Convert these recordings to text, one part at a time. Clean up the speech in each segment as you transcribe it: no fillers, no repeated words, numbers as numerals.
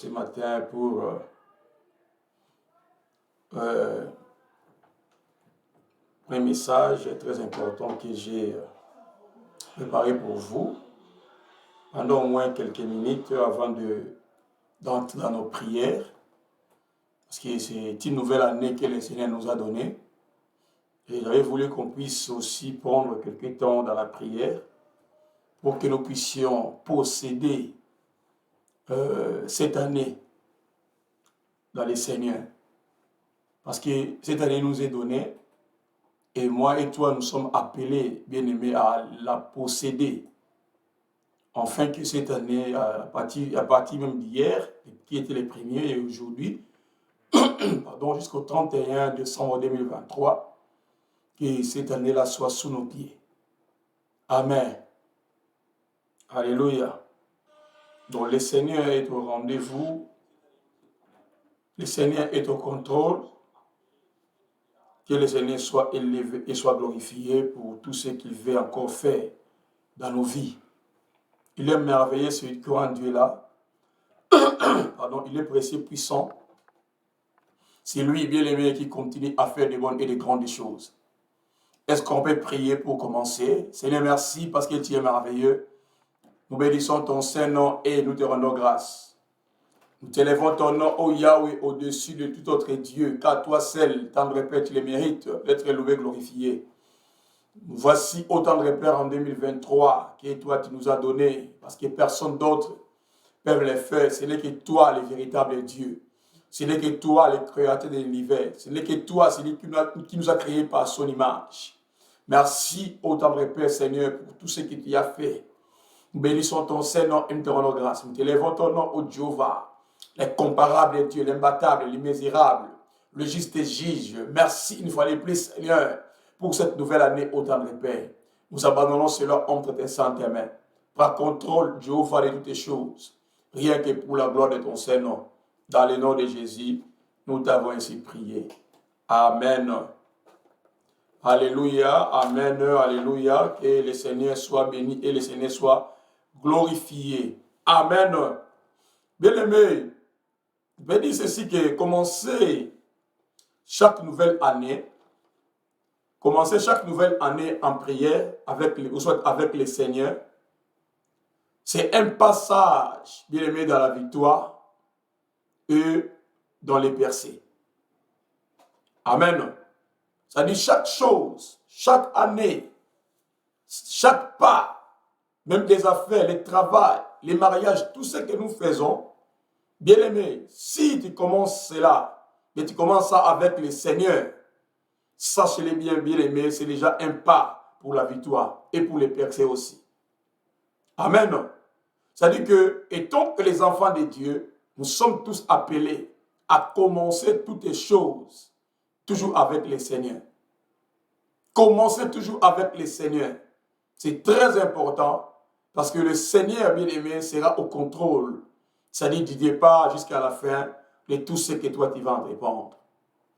ce matin pour un message très important que j'ai préparé pour vous pendant au moins quelques minutes avant d'entrer dans nos prières, parce que c'est une nouvelle année que le Seigneur nous a donnée. Et j'avais voulu qu'on puisse aussi prendre quelques temps dans la prière pour que nous puissions posséder cette année dans le Seigneur. Parce que cette année nous est donnée et moi et toi nous sommes appelés, bien-aimés, à la posséder. Enfin que cette année, à partir même d'hier, qui était le premier et aujourd'hui, jusqu'au 31 décembre 2023, que cette année-là soit sous nos pieds. Amen. Alléluia. Donc le Seigneur est au rendez-vous. Le Seigneur est au contrôle. Que le Seigneur soit élevé et soit glorifié pour tout ce qu'il veut encore faire dans nos vies. Il est merveilleux ce grand Dieu-là. Il est précieux, puissant. C'est lui, bien-aimé, qui continue à faire de bonnes et de grandes choses. Est-ce qu'on peut prier pour commencer? Seigneur, merci parce que tu es merveilleux. Nous bénissons ton Saint-Nom et nous te rendons grâce. Nous t'élèvons ton nom, ô Yahweh, au-dessus de tout autre Dieu, car toi seul, tendre Père, tu le mérites d'être élevé, glorifié. Voici autant de Père en 2023 que toi tu nous as donné, parce que personne d'autre peut les faire. Ce n'est que toi le véritable Dieu. Ce n'est que toi le créateur de l'univers. Ce n'est que toi, celui qui nous a créés par son image. Merci autant de Père, Seigneur, pour tout ce que tu as fait. Nous bénissons ton Saint-Nom et nous te rendons grâce. Nous t'élèvons ton nom, ô Jéhovah, l'incomparable Dieu, l'imbattable, l'immésurable, le juste juge. Merci une fois de plus, Seigneur, pour cette nouvelle année au temps de paix. Nous abandonnons cela entre tes saintes mains. Prends contrôle, Jéhovah, de toutes les choses, rien que pour la gloire de ton Saint-Nom. Dans le nom de Jésus, nous t'avons ainsi prié. Amen. Alléluia, amen, alléluia. Que le Seigneur soit béni et le Seigneur soit glorifié. Amen. Bien-aimé, je vais dire ceci, que commencer chaque nouvelle année en prière avec le Seigneur, c'est un passage, bien-aimé, dans la victoire et dans les percées. Amen. Ça dit chaque chose, chaque année, chaque pas, même des affaires, les travail, les mariages, tout ce que nous faisons, bien-aimé, si tu commences cela, mais tu commences ça avec le Seigneur, sachez-le bien, bien-aimé, c'est déjà un pas pour la victoire et pour les percées aussi. Amen. Ça dit que, étant que les enfants de Dieu, nous sommes tous appelés à commencer toutes les choses, toujours avec le Seigneur. Commencez toujours avec le Seigneur. C'est très important parce que le Seigneur, bien-aimé, sera au contrôle. C'est-à-dire du départ jusqu'à la fin de tout ce que toi tu vas entreprendre.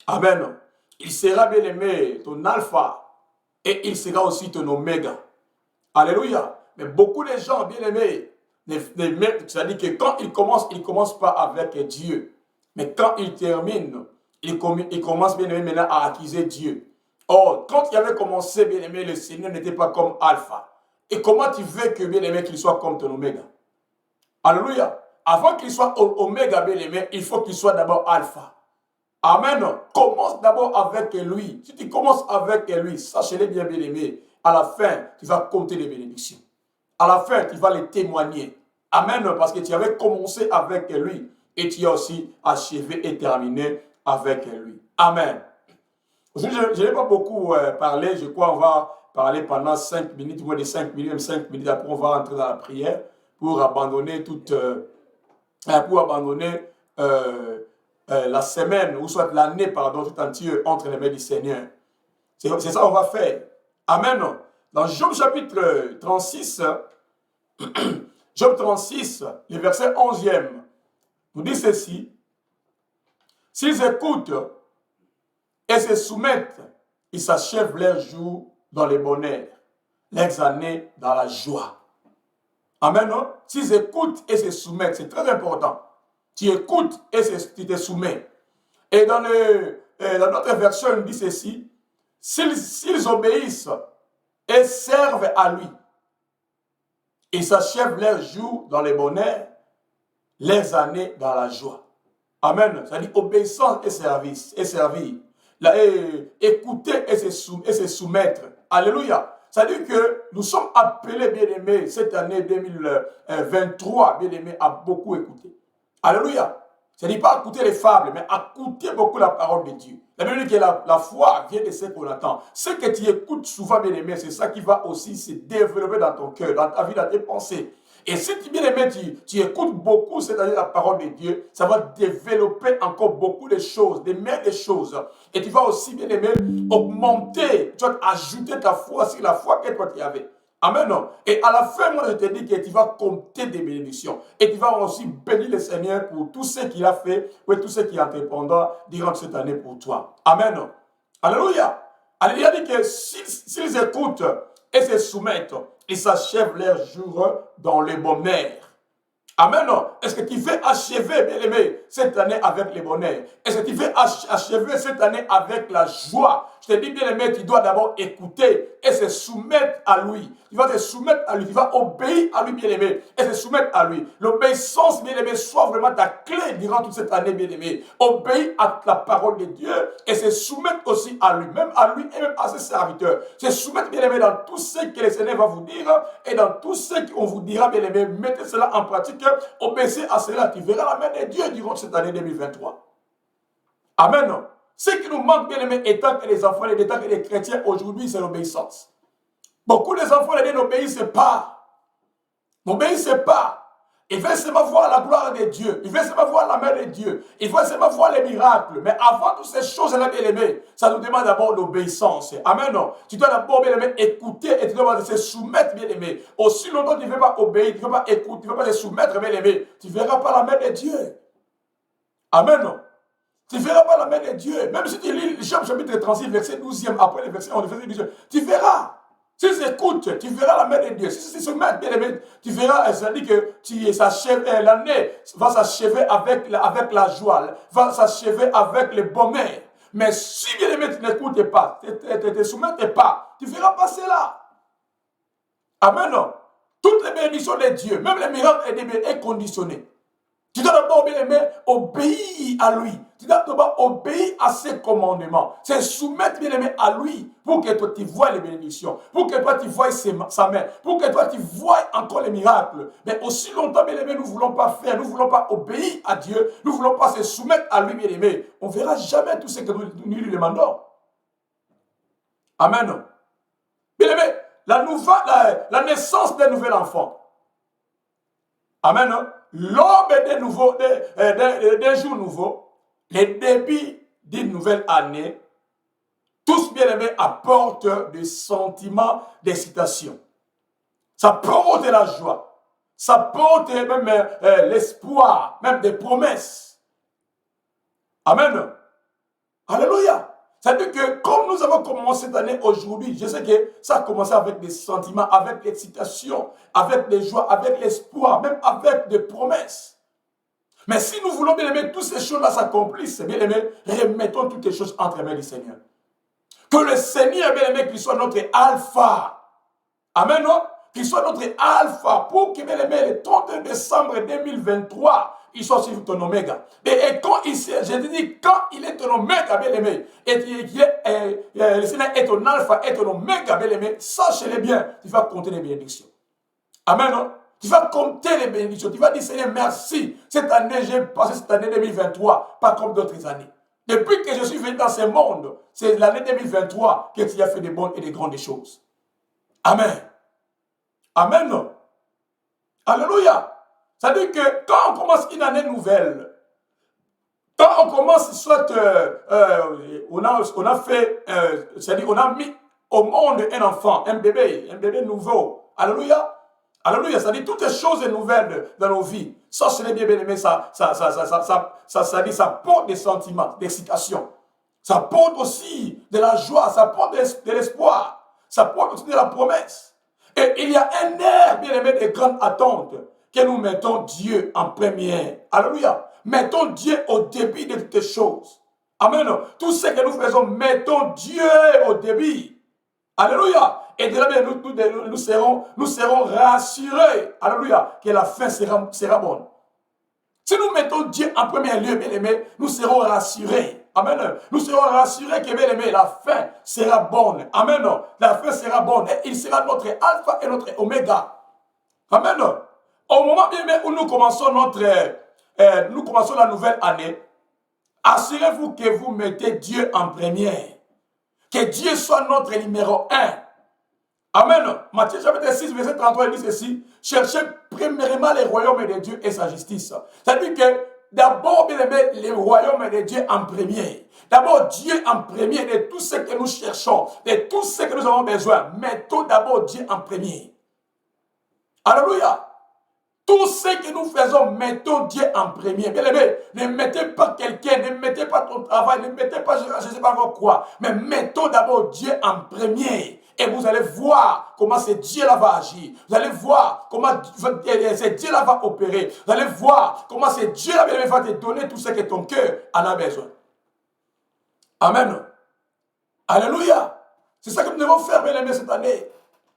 Amen. Il sera, bien-aimé, ton alpha et il sera aussi ton oméga. Alléluia. Mais beaucoup de gens, bien-aimés, c'est-à-dire que quand ils commencent pas avec Dieu. Mais quand ils terminent, ils commencent, bien-aimé, maintenant à accuser Dieu. Or, quand il avait commencé, bien-aimé, le Seigneur n'était pas comme alpha. Et comment tu veux que, bien-aimé, qu'il soit comme ton oméga? Alléluia. Avant qu'il soit oméga, bien-aimé, il faut qu'il soit d'abord alpha. Amen. Commence d'abord avec lui. Si tu commences avec lui, sachez-le bien, bien-aimé, à la fin, tu vas compter les bénédictions. À la fin, tu vas les témoigner. Amen. Parce que tu avais commencé avec lui et tu as aussi achevé et terminé avec lui. Amen. Je n'ai pas beaucoup parlé. Je crois qu'on va parler pendant 5 minutes, moins de 5 minutes, même 5 minutes. Après, on va entrer dans la prière pour abandonner la semaine, ou soit l'année, pardon, tout entière entre les mains du Seigneur. C'est ça qu'on va faire. Amen. Dans Job chapitre 36, Job 36, le verset 11e, nous dit ceci. S'ils écoutent et se soumettent, ils s'achèvent leurs jours dans le bonheur, leurs années dans la joie. Amen. S'ils écoutent et se soumettent, c'est très important. Tu écoutes et tu te soumets. Et dans notre version, il dit ceci, s'ils obéissent et servent à lui, ils s'achèvent leurs jours dans le bonheur, leurs années dans la joie. Amen. Ça dit obéissance et service, et servir. Écouter et se soumettre. Alléluia. Ça dit que nous sommes appelés, bien-aimés, cette année 2023, bien-aimés, à beaucoup écouter. Alléluia. Ça ne dit pas écouter les fables, mais écouter beaucoup la parole de Dieu. La Bible dit que la foi vient de ce qu'on attend. Ce que tu écoutes souvent, bien-aimé, c'est ça qui va aussi se développer dans ton cœur, dans ta vie, dans tes pensées. Et si tu, bien-aimé, tu écoutes beaucoup, c'est-à-dire la parole de Dieu, ça va développer encore beaucoup de choses, des meilleures choses. Et tu vas aussi, bien-aimé, augmenter, tu vas ajouter ta foi sur la foi que toi tu avais. Amen. Et à la fin, moi, je te dis que tu vas compter des bénédictions. Et tu vas aussi bénir le Seigneur pour tout ce qu'il a fait, pour tout ce qu'il entreprendra durant cette année pour toi. Amen. Alléluia. Alléluia dit que s'ils écoutent et se soumettent, ils s'achèvent leurs jours dans le bonheur. Amen. Est-ce que tu veux achever, bien-aimé, cette année avec le bonheur? Est-ce que tu veux achever cette année avec la joie? Je te dis, bien-aimé, tu dois d'abord écouter et se soumettre à lui. Tu vas te soumettre à lui, tu vas obéir à lui, bien-aimé, et se soumettre à lui. L'obéissance, bien-aimé, soit vraiment ta clé durant toute cette année, bien-aimé. Obéir à la parole de Dieu et se soumettre aussi à lui, même à lui et même à ses serviteurs. Se soumettre, bien-aimé, dans tout ce que le Seigneur va vous dire et dans tout ce qu'on vous dira, bien-aimé. Mettez cela en pratique. Obéissez à cela, tu verras la main de Dieu durant cette année 2023. Amen. Ce qui nous manque, bien aimé, étant que les enfants, étant que les chrétiens aujourd'hui, c'est l'obéissance. Beaucoup des enfants n'obéissent pas. N'obéissent pas. Ils veulent seulement voir la gloire de Dieu. Ils veulent seulement voir la main de Dieu. Ils veulent seulement voir les miracles. Mais avant toutes ces choses-là, bien aimé, ça nous demande d'abord l'obéissance. Amen. Tu dois d'abord, bien aimé, écouter et tu dois se soumettre, bien aimé. Aussi longtemps tu ne veux pas obéir, tu ne veux pas écouter, tu ne veux pas te soumettre, bien aimé, tu ne verras pas la main de Dieu. Amen. Tu ne verras pas la main de Dieu. Même si tu lis Job chapitre 36, verset 12e, après le verset 11, verset 12e, tu verras. Si tu écoutes, tu verras la main de Dieu. Si tu se mets, bien aimé, tu verras, ça dit que l'année va s'achever avec la joie, va s'achever avec le bonheur. Mais si, bien aimé, tu n'écoutes pas, tu ne te soumets pas, tu ne verras pas cela. Amen. Toutes les bénédictions de Dieu, même les miracles est conditionné. Tu dois d'abord, bien aimé, obéir à lui. Tu dois d'abord obéir à ses commandements. C'est soumettre, bien aimé, à lui pour que toi tu vois les bénédictions, pour que toi tu vois sa main, pour que toi tu vois encore les miracles. Mais aussi longtemps, bien aimé, nous ne voulons pas faire, nous ne voulons pas obéir à Dieu, nous ne voulons pas se soumettre à lui, bien aimé. On ne verra jamais tout ce que nous lui demandons. Amen. Bien aimé, la naissance d'un nouvel enfant. Amen. L'aube d'un jour nouveau, le début d'une nouvelle année, tous bien aimés apportent des sentiments d'excitation. Ça porte la joie. Ça porte même l'espoir, même des promesses. Amen. Alléluia. C'est-à-dire que comme nous avons commencé cette année aujourd'hui, je sais que ça a commencé avec des sentiments, avec l'excitation, avec des joies, avec l'espoir, même avec des promesses. Mais si nous voulons, bien aimé, toutes ces choses-là s'accomplissent, bien aimé, remettons toutes les choses entre les mains du Seigneur. Que le Seigneur, bien aimé, qu'il soit notre alpha. Amen, non? Qu'il soit notre alpha pour que, bien aimé, le 31 décembre 2023, il soit sur ton oméga. Et quand je te dis, quand il est ton oméga, bien aimé, et le Seigneur est ton alpha, est ton oméga, bien aimé, sache-le bien, tu vas compter les bénédictions. Amen, non? Tu vas compter les bénédictions. Tu vas dire, Seigneur, merci. Cette année, j'ai passé cette année 2023, pas comme d'autres années. Depuis que je suis venu dans ce monde, c'est l'année 2023 que tu as fait des bonnes et des grandes choses. Amen. Amen. Alléluia. Ça veut dire que quand on commence une année nouvelle, quand on commence, soit on a fait, c'est-à-dire on a mis au monde un enfant, un bébé nouveau. Alléluia. Alléluia. C'est-à-dire toutes les choses nouvelles dans nos vies. Ça, c'est bien aimé, ça porte des sentiments, d'excitation. Ça porte aussi de la joie, ça porte de l'espoir. Ça porte aussi de la promesse. Et il y a un air, bien aimé, de grande attente que nous mettons Dieu en première. Alléluia. Mettons Dieu au début de toutes les choses. Amen. Tout ce que nous faisons, mettons Dieu au début. Alléluia. Et de là, nous serons rassurés. Alléluia. Que la fin sera bonne. Si nous mettons Dieu en premier lieu, bien aimé, nous serons rassurés. Amen. Nous serons rassurés que, bien aimé, la fin sera bonne. Amen. La fin sera bonne. Et il sera notre alpha et notre oméga. Amen. Au moment, bien aimé, où nous commençons la nouvelle année, assurez-vous que vous mettez Dieu en premier. Que Dieu soit notre numéro 1. Amen. Matthieu chapitre 6, verset 33, il dit ceci. Cherchez premièrement les royaumes de Dieu et sa justice. C'est-à-dire que d'abord, bien aimé, les royaumes de Dieu en premier. D'abord, Dieu en premier de tout ce que nous cherchons, de tout ce que nous avons besoin. Mettons d'abord Dieu en premier. Alléluia. Tout ce que nous faisons, mettons Dieu en premier. Bien aimé, ne mettez pas quelqu'un, ne mettez pas ton travail, ne mettez pas je ne sais pas quoi. Mais mettons d'abord Dieu en premier. Et vous allez voir comment ce Dieu-là va agir. Vous allez voir comment ce Dieu-là va opérer. Vous allez voir comment ce Dieu-là va te donner tout ce que ton cœur en a besoin. Amen. Alléluia. C'est ça que nous devons faire, bien aimé, cette année.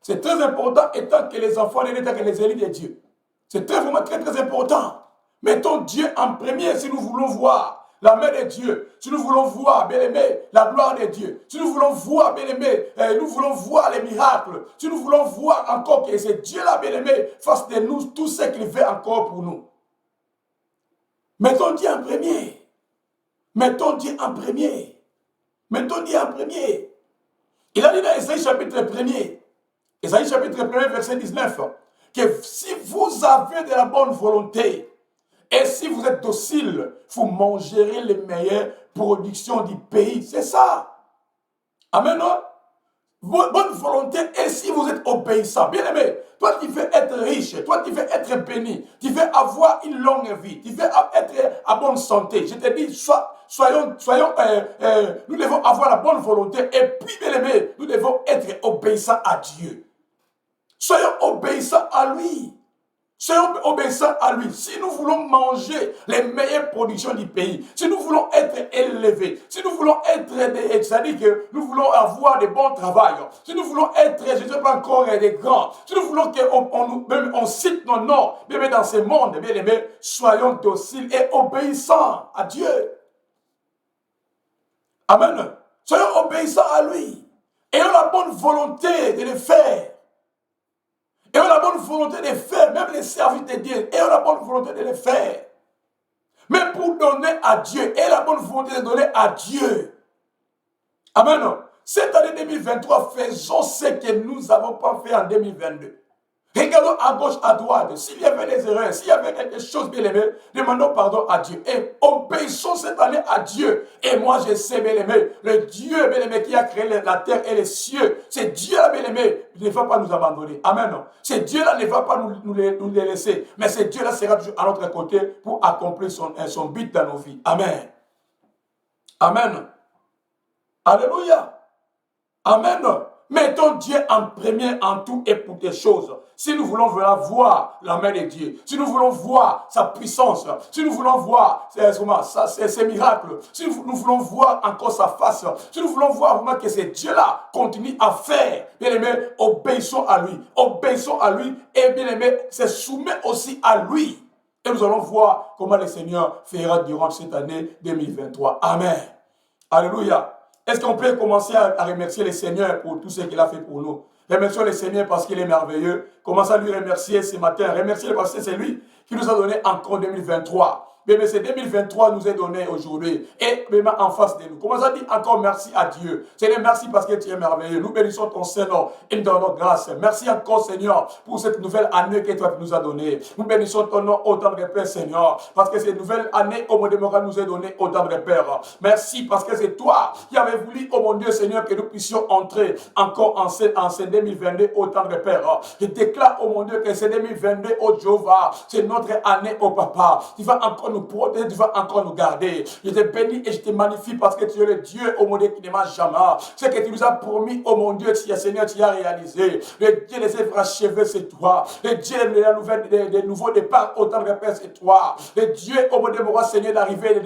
C'est très important, étant que les enfants n'étaient que les élus de Dieu. C'est vraiment très, très important. Mettons Dieu en premier si nous voulons voir la main de Dieu. Si nous voulons voir, bien aimé, la gloire de Dieu. Si nous voulons voir, bien aimé, nous voulons voir les miracles. Si nous voulons voir encore que ce Dieu-là, bien aimé, fasse de nous tout ce qu'il fait encore pour nous. Mettons Dieu en premier. Mettons Dieu en premier. Mettons Dieu en premier. Il a dit dans Ésaïe chapitre 1er, Ésaïe chapitre 1er, verset 19, que si vous avez de la bonne volonté et si vous êtes docile, vous mangerez les meilleures productions du pays. C'est ça. Amen. Bonne volonté et si vous êtes obéissant. Bien aimé, toi qui veux être riche, toi qui veux être béni, tu veux avoir une longue vie, tu veux être à bonne santé. Je te dis, nous devons avoir la bonne volonté et puis, bien aimé, nous devons être obéissants à Dieu. Soyons obéissants à lui. Soyons obéissants à lui. Si nous voulons manger les meilleures productions du pays, si nous voulons être élevés, si nous voulons être c'est-à-dire que nous voulons avoir de bons travailleurs, si nous voulons être, je ne sais pas encore, des grands, si nous voulons qu'on cite nos noms, bien dans ce monde, bien aimé, soyons dociles et obéissants à Dieu. Amen. Soyons obéissants à lui. Ayons la bonne volonté de le faire. Ayons la bonne volonté de faire, même les services de Dieu, ayons la bonne volonté de les faire. Mais pour donner à Dieu, ayez la bonne volonté de donner à Dieu. Amen. Cette année 2023, faisons ce que nous n'avons pas fait en 2022. Regardons à gauche, à droite. S'il y avait des erreurs, s'il y avait quelque chose bien aimé, demandons pardon à Dieu. Et obéissons cette année à Dieu. Et moi, je sais, bien aimé, le Dieu, bien aimé, qui a créé la terre et les cieux, c'est Dieu-là, bien aimé, ne va pas nous abandonner. Amen. C'est Dieu-là ne va pas nous les laisser. Mais c'est Dieu-là sera toujours à notre côté pour accomplir son but dans nos vies. Amen. Amen. Alléluia. Amen. Mettons Dieu en premier en tout et pour toutes choses. Si nous voulons voir la main de Dieu, si nous voulons voir sa puissance, si nous voulons voir ses miracles, si nous voulons voir encore sa face, si nous voulons voir vraiment que ce Dieu-là continue à faire, bien aimé, obéissons à lui. Obéissons à lui et bien aimé, se soumet aussi à lui. Et nous allons voir comment le Seigneur fera durant cette année 2023. Amen. Alléluia. Est-ce qu'on peut commencer à remercier le Seigneur pour tout ce qu'il a fait pour nous? Remercions le Seigneur parce qu'il est merveilleux. Commençons à lui remercier ce matin. Remerciez-le parce que c'est lui qui nous a donné encore 2023. Mais c'est 2023 nous est donné aujourd'hui. Et même en face de nous. Commençons à dire encore merci à Dieu. Seigneur, merci parce que tu es merveilleux. Nous bénissons ton Seigneur et nous donnons grâce. Merci encore, Seigneur, pour cette nouvelle année que toi nous as donnée. Nous bénissons ton nom autant de Père, Seigneur. Parce que cette nouvelle année, oh mon Dieu, nous est donnée autant de Père. Merci parce que c'est toi qui avais voulu, oh mon Dieu, Seigneur, que nous puissions entrer encore en ce 2022 autant de Père. Je déclare, oh mon Dieu, que c'est 2022, oh Jéhovah, c'est notre année, oh Papa. Tu vas encore nous protéger, tu vas encore nous garder. Je te bénis et je te magnifie parce que tu es le Dieu, oh mon Dieu, qui ne mange jamais. Ce que tu nous as promis, oh mon Dieu, Seigneur, tu as réalisé. Le Dieu des œuvres achevées, c'est toi. Le Dieu de la nouvelle, des nouveaux départs, autant de repères, c'est toi. Le Dieu, oh mon Dieu, mon roi, Seigneur, d'arriver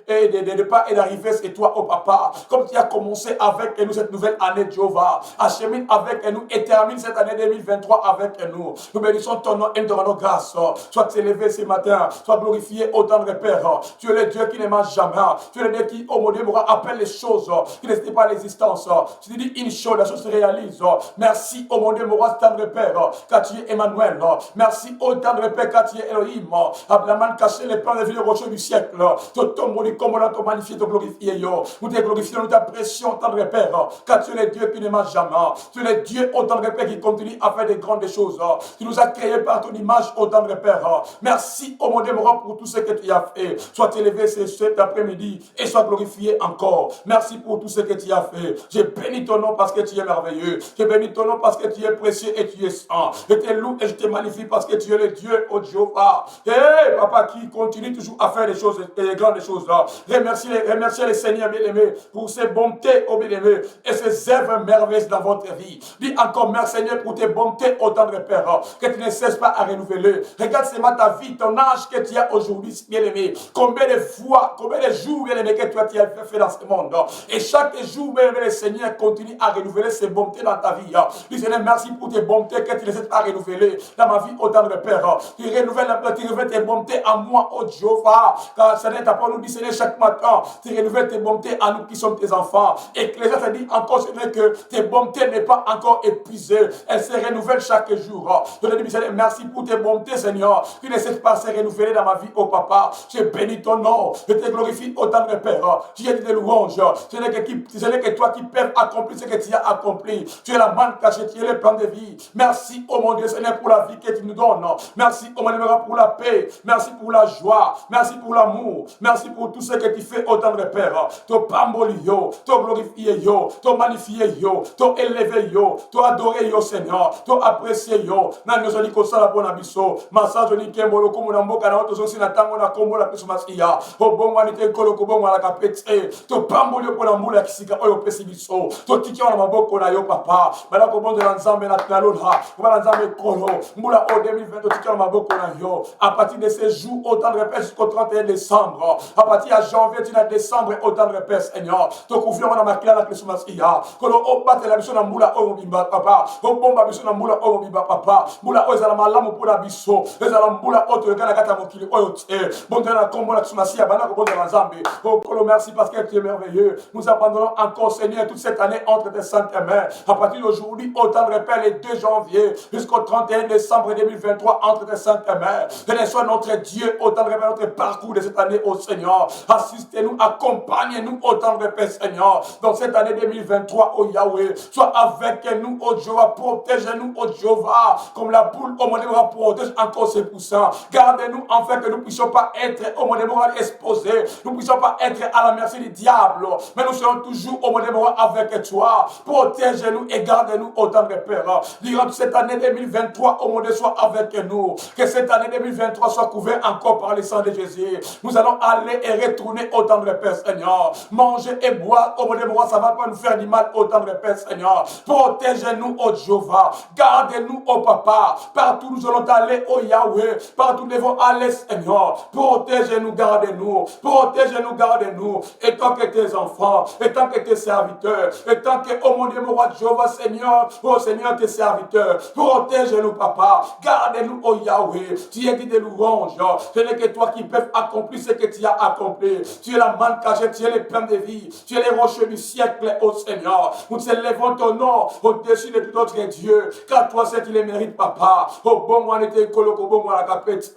et de départ et d'arriver, c'est toi, oh papa. Comme tu as commencé avec nous cette nouvelle année, Jéhovah. Achemine avec nous et termine cette année 2023 avec nous. Nous bénissons ton nom et nous te rendons grâce. Sois élevé ce matin, sois glorifié autant de repères. Tu es le Dieu qui ne mange jamais. Tu es le Dieu qui, oh mon Dieu, mon roi, appelle les choses qui n'étaient pas l'existence. Tu dis une chose, la chose se réalise. Merci, oh mon Dieu, mon roi, tant de repères, car tu es Emmanuel. Merci, autant de repères, car tu es Elohim. Abraham caché les plans de vie, le rocher du siècle. Tu tombes, comme on a te magnifié, te glorifié. Nous te glorifions, nous t'apprécions, tant de repères, car tu es le Dieu qui ne mange jamais. Tu es le Dieu, autant de repères, qui continue à faire de grandes choses. Tu nous as créés par ton image, autant de repères. Merci, oh mon Dieu, mon roi, pour tout ce que tu as fait. Sois élevé cet après-midi et sois glorifié encore. Merci pour tout ce que tu as fait. Je bénis ton nom parce que tu es merveilleux. Je bénis ton nom parce que tu es précieux et tu es saint. Je te loue et je te magnifie parce que tu es le Dieu, oh Jéhovah. Hey, papa, qui continue toujours à faire des choses, des grandes choses. Remerciez les Seigneurs bien-aimés pour ses bontés, oh bien-aimés, et ses œuvres merveilleuses dans votre vie. Dis encore merci Seigneur pour tes bontés autant de repères que tu ne cesses pas à renouveler. Regarde seulement ta vie, ton âge que tu as aujourd'hui, bien-aimé. Combien de fois, combien de jours, bien-aimé, que tu as fait dans ce monde. Et chaque jour, bien-aimé, le Seigneur continue à renouveler ses bontés dans ta vie. Dis Seigneur, merci pour tes bontés que tu ne cesses pas à renouveler dans ma vie autant de repères. Tu renouvelles tes bontés à moi, oh Jéhovah. Car Seigneur, ta parole nous dit, Seigneur, chaque matin, tu renouvelles tes bontés à nous qui sommes tes enfants. Et que les gens te disent encore, Seigneur, que tes bontés n'est pas encore épuisées. Elles se renouvellent chaque jour. Je te dis, Seigneur, merci pour tes bontés, Seigneur, qui ne cessent pas de se renouveler dans ma vie, oh Papa. Je bénis ton nom. Je te glorifie autant de repères. Tu es des louanges. Ce n'est que toi qui peux accomplir ce que tu as accompli. Tu es la manne cachée, tu es le plan de vie. Merci, oh mon Dieu, Seigneur, pour la vie que tu nous donnes. Merci, oh mon Dieu, pour la paix. Merci pour la joie. Merci pour l'amour. Merci pour tout ce que tu fais autant de repères. Te pamboli yo, te glorifier yo, te magnifier yo, te élever yo, te adorer yo, Seigneur, te apprécier yo. Nan nous dit que ça la bonne abisso. Massage ni kembolo comme na mboka na oto si na tango na kombo la Christmas iya. O bon wanite kolo ko bon wala kapete. Te pamboli yo pour la mbula kisika oyo pesi biso. Te tiki na maboko na yo papa. Bala ko bon de l'ensemble na lola. Ko ba l'ensemble kolo. Mbula o 2020 te tiki na maboko na yo. À partir de ces jours autant de repères jusqu'au 31 décembre. À partir de janvier tu décembre autant de repères Seigneur. Te confions na makila na Christmas iya. Kolo o bate la biso na mbula o mbimba papa. O bomba biso na mbula o mbimba papa. Mbula o ezala malamu pour la biso. Ezala mbula o to kana kata mokili oyo te. Bon de la combo la Christmas iya bana ko bon de la Zambie. Oh Kolo merci parce que tu es merveilleux. Nous abandonnons encore Seigneur toute cette année entre tes saintes mains. À partir d'aujourd'hui autant de repères les 2 janvier jusqu'au 31 décembre 2023 entre tes saintes mains. Venez soit notre Dieu autant de repères notre parcours de cette année au Seigneur. Assistez-nous, accompagnez-nous autant de repères Seigneur dans cette année 2023 au Yahweh. Sois avec nous au Jéhovah, protège-nous au Jéhovah comme la poule au monde protège encore ses poussins. Gardez-nous afin que nous ne puissions pas être au monde exposés. Nous ne puissions pas être à la merci du diable. Mais nous serons toujours au monde avec toi. Protège-nous et garde-nous autant de repères. Durant cette année 2023 au monde soit avec nous. Que cette année 2023 soit couverte encore par le sang de Jésus. Nous allons aller et retourner autant de repères, Seigneur. Manger et boire au monde ça ne va pas nous faire du mal autant de repères, Seigneur. Protège-nous, au Jéhovah. Gardez-nous, au Papa. Partout nous allons aller, au Yahweh. Partout nous devons aller, Seigneur. Protège-nous, gardez-nous. Protège-nous, gardez-nous. Et tant que tes enfants, et tant que tes serviteurs, et tant que, oh mon Dieu, mon roi Jéhovah, Seigneur, oh Seigneur, tes serviteurs, protège-nous, Papa. Gardez-nous, au Yahweh. Tu es dit de louanges. Ce n'est que toi qui peux accomplir ce que tu as accompli. Tu es la manne cachée, tu es le pain de vie. Tu es les rochers du siècle, ô Seigneur. Nous élevons ton nom au-dessus de tout autre Dieu. Car toi, c'est qui les mérite, Papa. Oh, bon, moi, n'était koloko, bon, moi, la capette.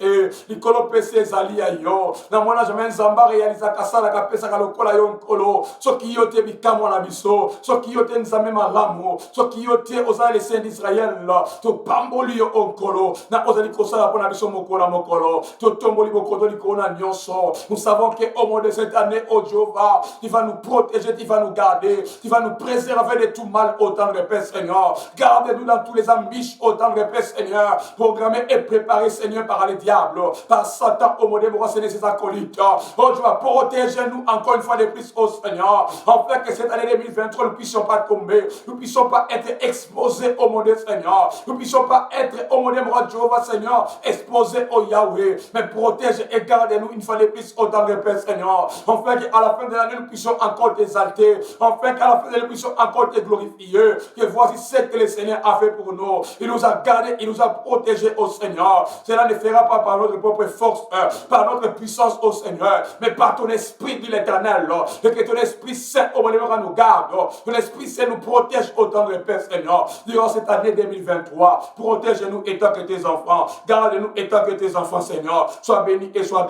Il colope ses alliés, yo. Dans mon âge, même Zamba réalise la cassa, la capette, ça, le cola, yon, colo. Ce qui yote, bikamo, la biso. Ce qui yote, nzame, malamo. Ce qui yote, osa, les saints d'Israël, là. To bamboli, yo, on colo. Na osa, li kosa, la pona, biso, mokola, mokolo. To tomboli, mokoto, li kona, nyonso. Nous savons que, au monde de cette année, oh Jéhovah, tu vas nous protéger, tu vas nous garder, tu vas nous préserver de tout mal autant de paix, Seigneur. Gardez-nous dans tous les embûches autant de paix, Seigneur. Programmés et préparés, Seigneur, par les diables, par Satan, au mon Dieu, mon Seigneur, ses acolytes. Oh Dieu, protège-nous encore une fois de plus, oh Seigneur, afin que cette année 2023, nous ne puissions pas tomber, nous ne puissions pas être exposés, oh mon Dieu, Seigneur, nous ne puissions pas être, oh mon Dieu, mon Jéhovah, Seigneur, exposés au Yahweh, mais protège et garde-nous une fois de plus, oh dans le Père, Seigneur, afin qu'à la fin de l'année, nous puissions encore t'exalter, afin qu'à la fin de l'année, nous puissions encore te glorifier, que voici ce que le Seigneur a fait pour nous, il nous a gardés, il nous a protégés, oh Seigneur, cela ne fera pas par notre propre force, par notre puissance, oh Seigneur, mais par ton esprit de l'éternel, et que ton esprit saint, oh mon Dieu, nous garde, ton esprit saint nous protège autant de Père, Seigneur, durant cette année 2023, protège-nous étant que tes enfants, garde-nous étant que tes enfants, Seigneur, sois béni et sois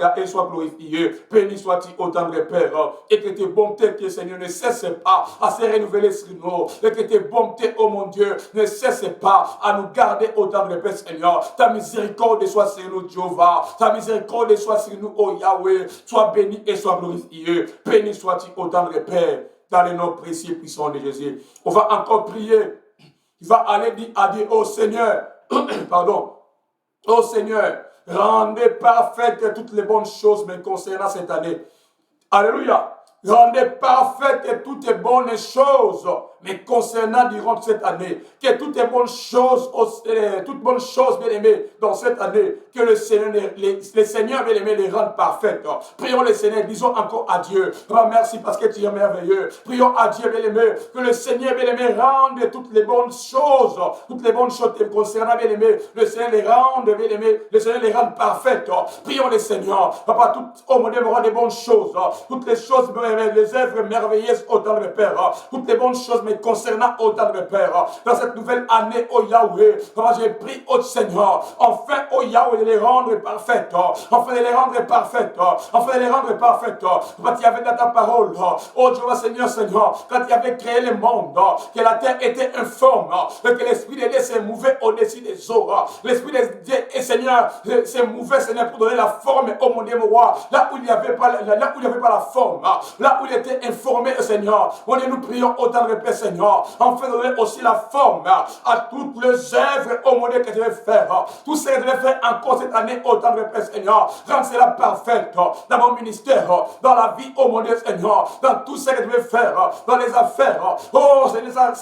glorifié, béni sois-tu autant de Père, et que tes bontés, Seigneur, ne cessent pas à se renouveler sur nous, et que tes bontés, oh mon Dieu, ne cessent pas à nous garder autant de Père, Seigneur, ta miséricorde soit sur nous, Jéhovah, ta miséricorde soit sur nous, oh Yahweh, sois béni et sois glorifié, béni sois-tu autant de Père, dans les noms précieux et puissants de Jésus. On va encore prier. Il va aller dire à Dieu, oh Seigneur, pardon, oh Seigneur, rendez parfaites toutes les bonnes choses me concernant cette année. Alléluia. Rendez parfaites toutes les bonnes choses mais concernant durant cette année, que toutes les bonnes choses, bien aimées, dans cette année, que le Seigneur, les Seigneurs, bien aimés, les rendent parfaites. Prions le Seigneur, disons encore à Dieu, merci parce que tu es merveilleux. Prions à Dieu, bien aimé, que le Seigneur, bien aimé, rende toutes les bonnes choses concernant, bien aimé, le Seigneur les rende, bien aimé, le Seigneur les rende parfaites. Prions le Seigneur, Papa, oh mon Dieu, me rend des bonnes choses, toutes les choses, bien aimé, les œuvres merveilleuses, autant de Père, toutes les bonnes choses, mais concernant autant de Père, dans cette nouvelle année, oh Yahweh, j'ai pris au Seigneur, enfin, oh Yahweh, de les rendre parfaites, enfin de les rendre parfaites, enfin de les rendre parfaites, quand tu avais dans ta parole, oh Jéhovah, Seigneur, quand tu avais créé le monde, que la terre était informe, que l'Esprit de Dieu s'est mouvé au-dessus des eaux, l'Esprit de Dieu, et Seigneur, s'est mouvé, Seigneur, pour donner la forme, oh mon Dieu, mon roi, là où il n'y avait pas la forme, là où il était informé, Seigneur, mon Dieu, nous prions autant de paix, Seigneur, enfin donner aussi la forme à toutes les œuvres, oh mon Dieu, que je vais faire, tout ce que je vais faire encore cette année, autant de paix, Seigneur, rends cela parfaite dans mon ministère, dans la vie, oh mon Dieu, Seigneur, dans tout ce que je vais faire, dans les affaires, oh Seigneur,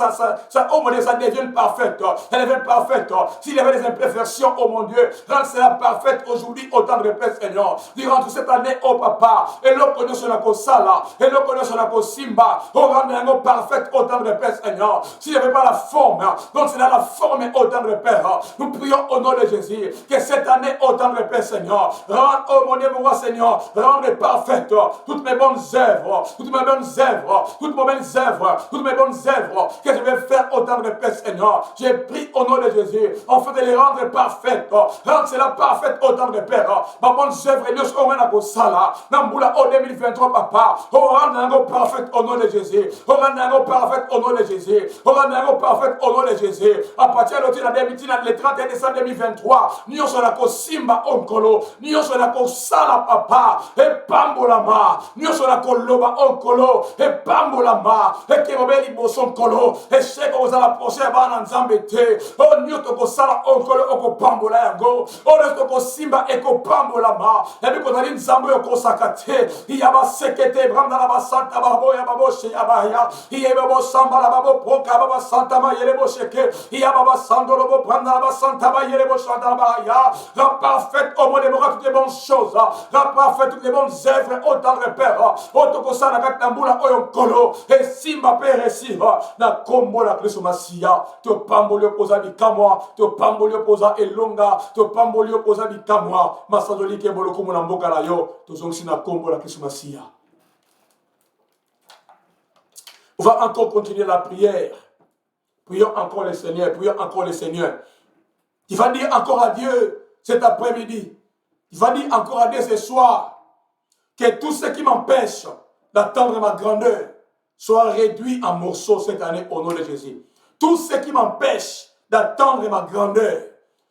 oh mon Dieu, ça devient parfaite, ça devient parfaite, s'il y avait des imperfections, oh mon Dieu, rends cela parfaite aujourd'hui, autant de paix, Seigneur, durant toute cette année, oh papa, et l'eau connaît sur la sala, et l'eau connaît sur la simba, oh rends parfaite, autant de paix, Seigneur, s'il n'y avait pas la forme, donc c'est là la forme, autant de Père, nous prions au nom de Jésus, que cette année, autant de paix, Seigneur, rende, oh mon Dieu, mon roi, Seigneur, rende parfaite toutes mes bonnes œuvres, toutes mes bonnes œuvres, toutes mes bonnes œuvres, toutes mes bonnes œuvres, que je vais faire autant de paix, Seigneur, j'ai pris au nom de Jésus, afin de les rendre parfaites, rendre cela parfaite autant de Père, ma bonne œuvre, Dieu, on va dans sala, Namboula, au 2023, papa, oh, rendre parfaite au nom de Jésus, oh, rendre parfaite au nom de Jésus, oh, rendre parfaite au nom de Jésus, à partir de le 31 décembre 2023, nous sommes là, Simba Onkolo, nous sommes là, Sala Papa, et Pambolama, nous sommes là, Loba Onkolo, et Pambolama, et Kebobeli Boson Kolo, et Cheko, vous allez approcher à Banan Zambete, oh, nous sommes Sala Onkolo, Oko Pambola Yango, oh, nous sommes Simba Eko Pambolama, et puis qu'on a dit Zambo Yoko Sakate, il y a ma sekete, Brandana Santa Babo, Yababo, Sheyabaya, il y a Babo Samba, Babo, Proka, Baba Santa Mayerebo Sheke, il y a Baba Sandorobo, Brandana Santa Mayerebo Shantabaya, la parfaite, au moins toutes les bonnes choses, la parfaite, toutes les bonnes œuvres, autant de Père, Otokosa, la Katambula, Oyonkolo, et Simba Père, na Kombo, la Klesomasia, te Pambolio Posa Bikamwa, te Pambolio Posa Elonga, te Pambolio Posa Bikamwa, Masadoli Keboloko Monamboka Layo, te Zongsina Kombo, la Klesomasia. On va encore continuer la prière. Prions encore le Seigneur, prions encore le Seigneur. Il va dire encore à Dieu cet après-midi. Il va dire encore à Dieu ce soir que tout ce qui m'empêche d'attendre ma grandeur soit réduit en morceaux cette année au nom de Jésus. Tout ce qui m'empêche d'attendre ma grandeur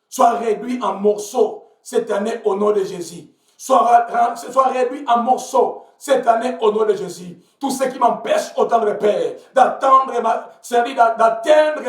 soit réduit en morceaux cette année au nom de Jésus. Soit réduit en morceaux cette année au nom de Jésus. Tout ce qui m'empêche autant de Père d'atteindre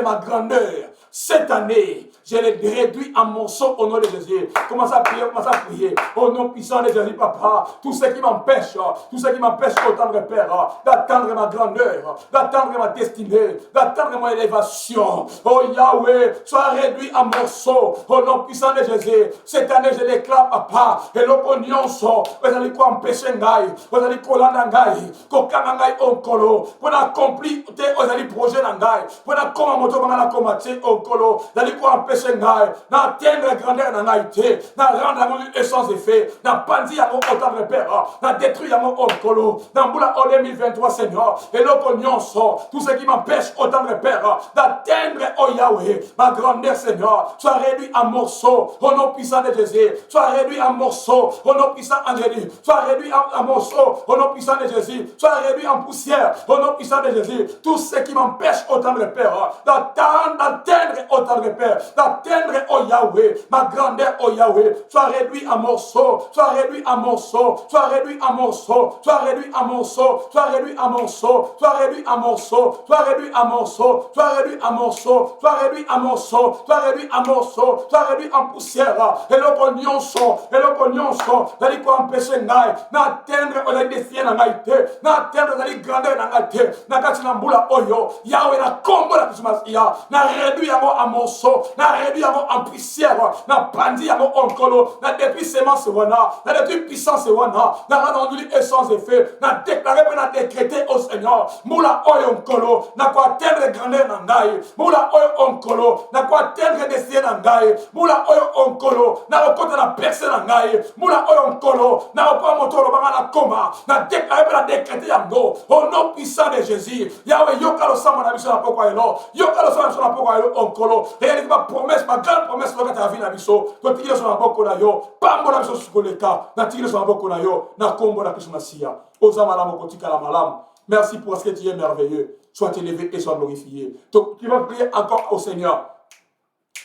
ma grandeur Cette année, je les réduis en morceaux au nom de Jésus. Commence à prier, commence à prier. Au nom puissant de Jésus, papa. Tout ce qui m'empêche, autant Père, d'attendre ma grandeur, d'attendre ma destinée, d'attendre mon élévation. Oh Yahweh, sois réduit en morceaux. Au nom puissant de Jésus. Cette année, je déclare, papa, et l'opinion sort. Vous allez quoi empêcher Ngai, vous allez colanda Ngai, kokanga Ngai onkolo, pour accomplir vous allez projet Ngai, pour accomplir moto bangala combattre onkolo, vous allez quoi empêcher Ngai, d'atteindre la grandeur Ngai, na rendre la essence effet, na pandi ya autant de père, na détruire ya onkolo, na boula en 2023 Seigneur, et l'opinion sort, tout ce qui m'empêche autant de père, d'atteindre oh Yahweh, ma grandeur Seigneur, soit réduit en morceaux, au nom puissant de Jésus, soit réduit en morceaux, au nom puissant de Jésus, soit réduit en morceaux, au nom puissant de Jésus, soit réduit en poussière, au nom puissant de Jésus, tout ce qui m'empêche autant de père, d'atteindre autant de père, d'atteindre oh Yahweh, ma grandeur oh Yahweh, soit réduit en morceaux, soit réduit en morceaux, soit réduit en morceaux, soit réduit en morceaux, soit réduit en morceaux, soit réduit en morceaux, soit réduit en morceaux, soit réduit en morceaux, soit réduit en morceaux, soit réduit en morceaux, soit réduit en poussière, et l'opinion sont, d'aller quoi empêcher Ngai, n'atteindre la destinée Ngai, n'atteindre la grandeur Ngai, n'agati na mbula oyo, Yahweh na combo la Christmasia, na réduit en morceaux, na réduit en poussière, na pandi en onkolo, na depuis semence wana, na depuis puissance wana, na rendu essence effet, na déclaré, na décrété au Seigneur, moula oyo onkolo, na quoi atteindre grandeur Ngai, moula oyo onkolo, na quoi atteindre destinée Ngai, moula oyo onkolo, na rencontre na personne Ngai, moula oyo onkolo, na reprend moto banga na koma, na déclaré, na décrété yango, au nom puissant de Jésus, Yahweh yokalo sama na biso na pokwa elo, yokalo sama na biso na pokwa elo onkolo, réalité ma promesse, ma grande promesse loka ta vie na biso, to tikile so na boko na yo, pambo na biso sukoleka, na tikile so na boko na yo, na kombo na Kristo Masia, osama la mokotika la malam. Merci pour ce que tu es merveilleux. Sois élevé et sois glorifié. Donc, tu vas prier encore au Seigneur.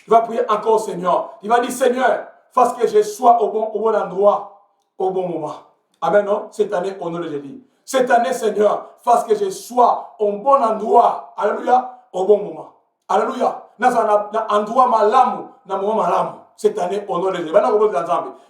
Tu vas prier encore au Seigneur. Tu vas dire, Seigneur, fasse que je sois au bon endroit, au bon moment. Amen, non? Cette année, au nom de Jésus. Cette année, Seigneur, fasse que je sois au bon endroit. Alléluia, au bon moment. Alléluia. Dans un endroit malamu, dans un moment malamu. Cette année, au nom de Jésus.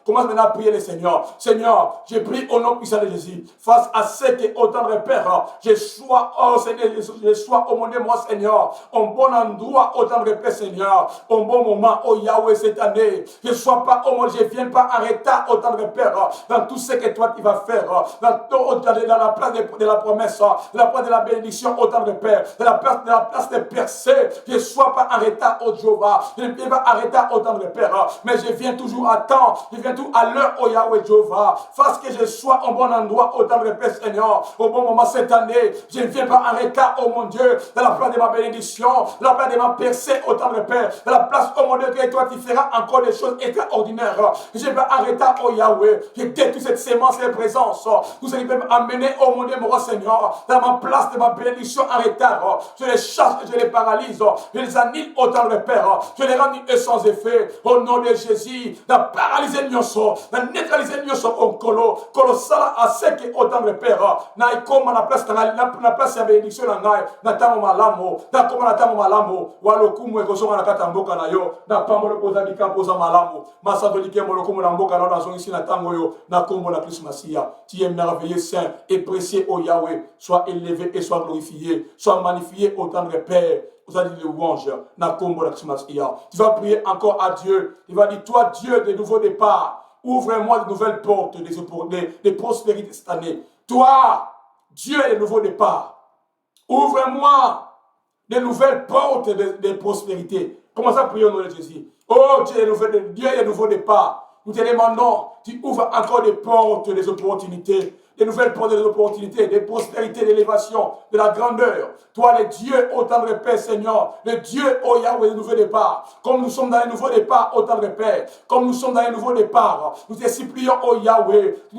Commence maintenant à prier le Seigneur. Seigneur, je prie au nom puissant de Jésus. Face à ce que autant de Père, je sois, oh Seigneur, je sois au monde de moi, Seigneur. Au bon endroit, autant de Père, Seigneur. Au bon moment, oh Yahweh, cette année. Je ne sois pas au monde, je ne viens pas en retard, autant de Père. Dans tout ce que toi tu vas faire. Dans la place de la promesse, de la place de la bénédiction, autant de Père. De la place de percée. Je ne sois pas en retard, oh Jéhovah. Je ne viens pas en retard, autant de Père. Mais je viens toujours à temps, je viens tout à l'heure, oh Yahweh Jéhovah. Fasse que je sois au bon endroit, autant de Père Seigneur, au bon moment cette année. Je ne viens pas en retard, oh mon Dieu, dans la place de ma bénédiction, dans la place de ma percée, autant de Père, dans la place, oh mon Dieu, que toi tu feras encore des choses extraordinaires. Je ne vais pas en retard, oh Yahweh. Je détruis cette sémence et présence. Tout ce qui peut m'amener, oh mon Dieu, mon roi Seigneur, dans ma place de ma bénédiction en retard. Je les chasse, je les paralyse, je les annule, autant de Père. Je les rends sans effet. Au nom de Jésus, na paralyser nyonso, na neutraliser nyonso onkolo, kolosala aseke autant de Père, na ikoma na place na place ya bénédiction na ngai, na tango malamu, na koma na tango malamu, walokumu ekosonga na kata mboka na yo, na pambolo koza bikampo za malamu, masanto likemo lokumu na mboka na zongi na tango yo, na kombo na Christ Masia. Tu es merveilleux, saint et précieux, ô Yahweh, sois élevé et sois glorifié, sois magnifié autant de Père. Vous allez dire louange, tu vas prier encore à Dieu. Il va dire, toi Dieu de nouveaux départs, ouvre-moi de nouvelles portes de prospérité cette année. Toi, Dieu de nouveaux départs, ouvre-moi de nouvelles portes de prospérité. Commence à prier au nom de Jésus. Oh Dieu de nouveaux départs, nous te demandons, tu ouvres encore des portes, des opportunités. Des nouvelles portes, des opportunités, des prospérités, d'élévation, de la grandeur. Toi, le Dieu, autant de paix, Seigneur. Le Dieu, oh Yahweh, de nouveaux départs. Comme nous sommes dans les nouveaux départs, autant de paix. Comme nous sommes dans les nouveaux départs, nous te supplions, oh Yahweh, tu